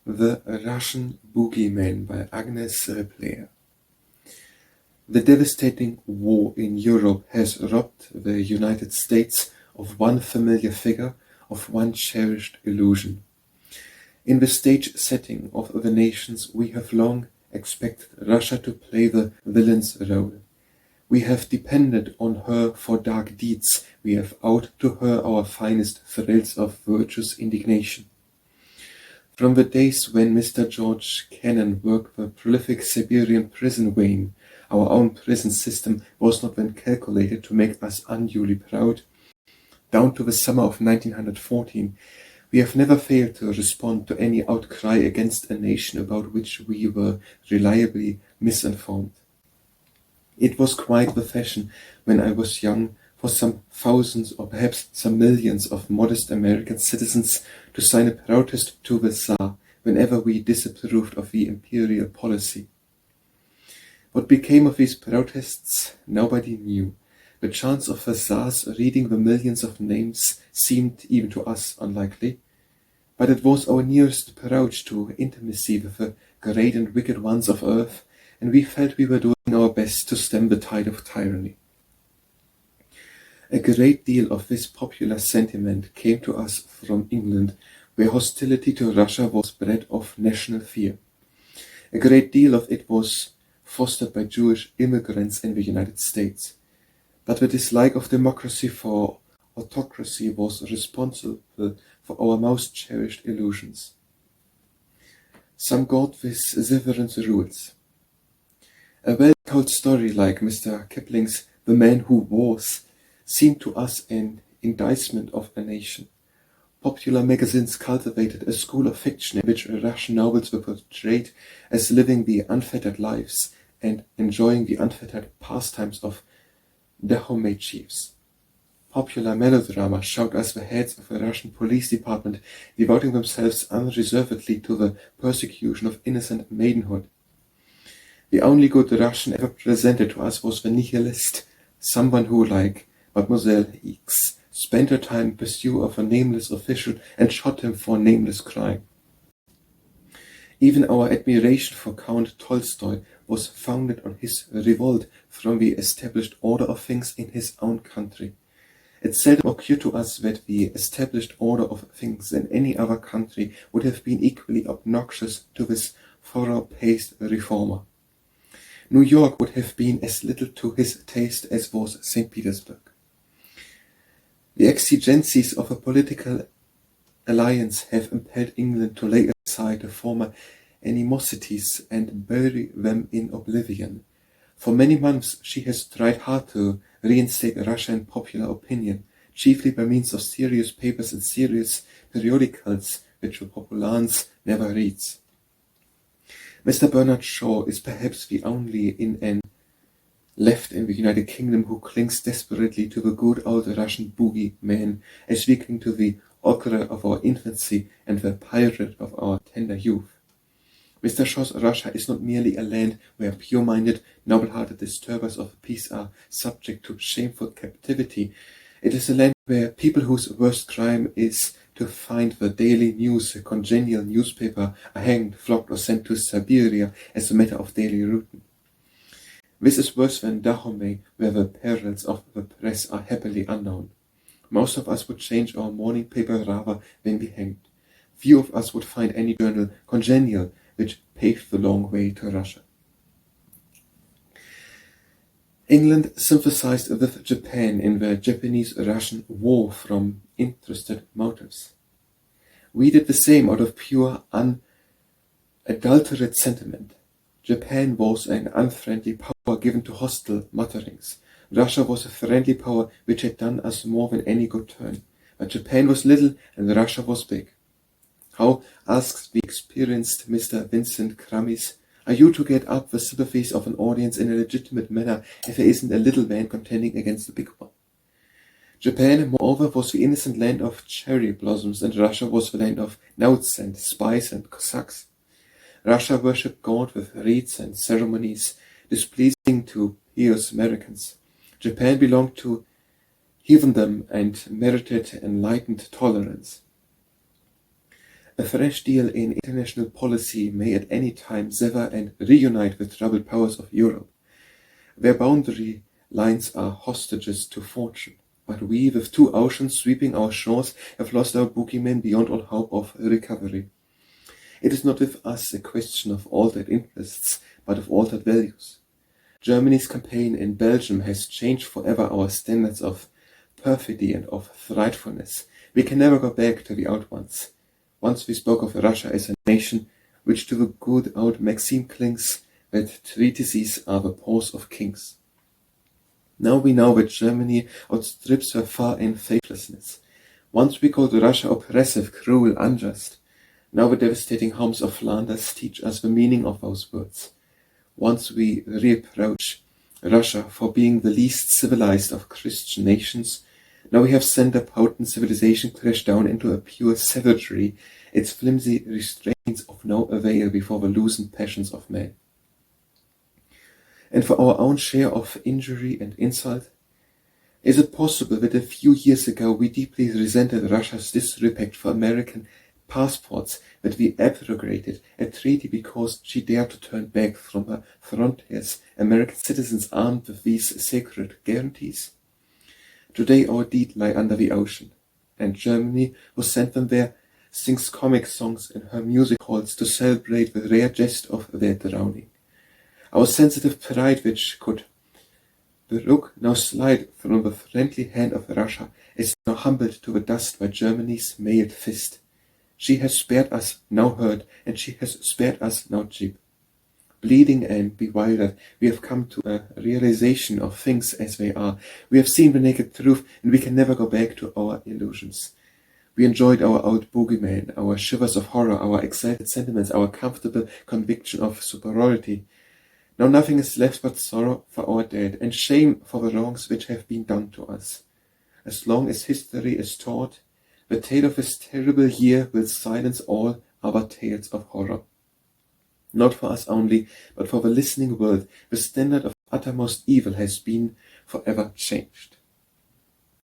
The Russian Bogyman by Agnes Repplier. The devastating war in Europe has robbed the United States of one familiar figure, of one cherished illusion. In the stage setting of the nations, we have long expected Russia to play the villain's role. We have depended on her for dark deeds. We have owed to her our finest thrills of virtuous indignation. From the days when Mr. George Kennan worked the prolific Siberian prison vein, our own prison system was not then calculated to make us unduly proud, down to the summer of 1914, we have never failed to respond to any outcry against a nation about which we were reliably misinformed. It was quite the fashion, when I was young, for some thousands or perhaps some millions of modest American citizens to sign a protest to the Tsar whenever we disapproved of the imperial policy. What became of these protests, nobody knew. The chance of the Tsars reading the millions of names seemed even to us unlikely, but it was our nearest approach to intimacy with the great and wicked ones of earth, and we felt we were doing our best to stem the tide of tyranny. A great deal of this popular sentiment came to us from England, where hostility to Russia was bred of national fear. A great deal of it was fostered by Jewish immigrants in the United States. But the dislike of democracy for autocracy was responsible for our most cherished illusions. Some got with severance rules. A well-told story like Mr. Kipling's The Man Who Was seemed to us an indictment of a nation. Popular magazines cultivated a school of fiction in which Russian nobles were portrayed as living the unfettered lives and enjoying the unfettered pastimes of Dahomey chiefs. Popular melodrama showed us the heads of the Russian police department devoting themselves unreservedly to the persecution of innocent maidenhood. The only good Russian ever presented to us was the nihilist, someone who, like Mademoiselle X, spent her time in pursuit of a nameless official and shot him for a nameless crime. Even our admiration for Count Tolstoy was founded on his revolt from the established order of things in his own country. It seldom occurred to us that the established order of things in any other country would have been equally obnoxious to this thorough-paced reformer. New York would have been as little to his taste as was St. Petersburg. The exigencies of a political alliance have impelled England to lay aside the former animosities and bury them in oblivion. For many months she has tried hard to reinstate Russia in popular opinion, chiefly by means of serious papers and serious periodicals which the populace never reads. Mr. Bernard Shaw is perhaps the only in left in the United Kingdom who clings desperately to the good old Russian bogeyman as we cling to the ochre of our infancy and the pirate of our tender youth. Mr. Shaw's Russia is not merely a land where pure-minded, noble-hearted disturbers of peace are subject to shameful captivity. It is a land where people whose worst crime is to find the daily news, a congenial newspaper, are hanged, flogged, or sent to Siberia as a matter of daily routine. This is worse than Dahomey, where the perils of the press are happily unknown. Most of us would change our morning paper rather than be hanged. Few of us would find any journal congenial which paved the long way to Russia. England sympathized with Japan in the Japanese-Russian war from interested motives. We did the same out of pure, unadulterated sentiment. Japan was an unfriendly power given to hostile mutterings. Russia was a friendly power which had done us more than any good turn. But Japan was little and Russia was big. How, asks the experienced Mr. Vincent Kramis, are you to get up the sympathies of an audience in a legitimate manner if there isn't a little man contending against the big one? Japan, moreover, was the innocent land of cherry blossoms, and Russia was the land of notes and spies and Cossacks. Russia worshipped God with rites and ceremonies displeasing to pious Americans. Japan belonged to heathendom and merited enlightened tolerance. A fresh deal in international policy may at any time sever and reunite the troubled powers of Europe. Their boundary lines are hostages to fortune, but we, with two oceans sweeping our shores, have lost our Bogyman beyond all hope of recovery. It is not with us a question of altered interests, but of altered values. Germany's campaign in Belgium has changed forever our standards of perfidy and of frightfulness. We can never go back to the old ones. Once we spoke of Russia as a nation which to the good old maxim clings that treatises are the paws of kings. Now we know that Germany outstrips her far in faithlessness. Once we called Russia oppressive, cruel, unjust. Now the devastating homes of Flanders teach us the meaning of those words. Once we reproach Russia for being the least civilized of Christian nations. Now we have sent a potent civilization crash down into a pure savagery, its flimsy restraints of no avail before the loosened passions of men. And for our own share of injury and insult, is it possible that a few years ago we deeply resented Russia's disrespect for American passports, that we abrogated a treaty because she dared to turn back from her frontiers American citizens armed with these sacred guarantees? Today our deed lie under the ocean, and Germany, who sent them there, sings comic songs in her music halls to celebrate the rare jest of their drowning. Our sensitive pride, which could brook now slide from the friendly hand of Russia, is now humbled to the dust by Germany's mailed fist. She has spared us, now hurt, and she has spared us, now cheap. Bleeding and bewildered, we have come to a realization of things as they are. We have seen the naked truth, and we can never go back to our illusions. We enjoyed our old Bogyman, our shivers of horror, our excited sentiments, our comfortable conviction of superiority. Now nothing is left but sorrow for our dead, and shame for the wrongs which have been done to us. As long as history is taught, the tale of this terrible year will silence all other tales of horror. Not for us only, but for the listening world, the standard of uttermost evil has been forever changed.